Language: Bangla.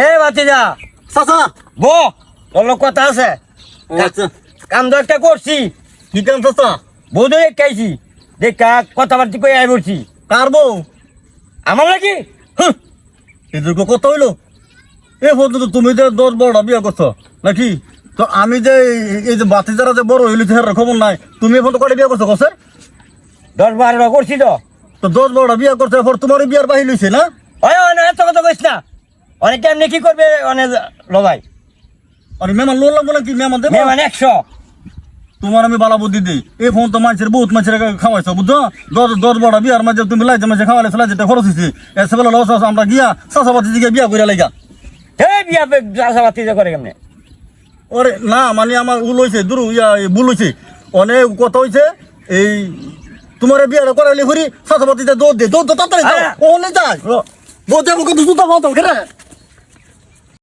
এ ভাতিজা চাচা বো তোর লোক কথা আছে আচ্ছা কাম তো একটা করছি কি কাম চাচা বৌদ্ধ খাইছি দেখা কথাবার্তি কই আই বলছি কার বউ আমার নাকি এদের কত হইলো এ পর্যন্ত তুমি যে 10-12টা বিয়া করছো নাকি তো আমি যে এই যে বাতি যারা যে বড় হইলি হের খবর নাই তুমি এখন তো কয়টা বিয়া করছো কসে 10-12টা করছি তো 10-12টা বিয়া করছো এরপর তোমার বিয়ার বাহির হইছে না ওই এত কথা কইস না অনেক কেমনি কি করবে অনেক লবাই আর মেমান লোন লাগবো নাকি মেমান দেবো মানে 100 তোমার আমি বালা বুদ্ধি দিই এই ফোন তো মানুষের বহুত মানুষের খাওয়াইছো বুঝছো 10-12টা বিয়ার মাঝে তুমি লাইছে মাঝে খাওয়ালে যেটা খরচ হয়েছে এসে বলে লস আমরা গিয়া চাষাবাতি দিকে বিয়া করে লাগা এই বিয়া চাষাবাতি করে কেমনে ওরে না মানে আমার উল হয়েছে দূর ভুল হয়েছে অনেক কথা হয়েছে এই তোমার বিয়াটা করাইলে ঘুরি চাষাবাতিতে দৌড় দে দৌড় তো তাড়াতাড়ি যাও ওখানে যায় দৌড় যাবো কিন্তু জুতা পাও তো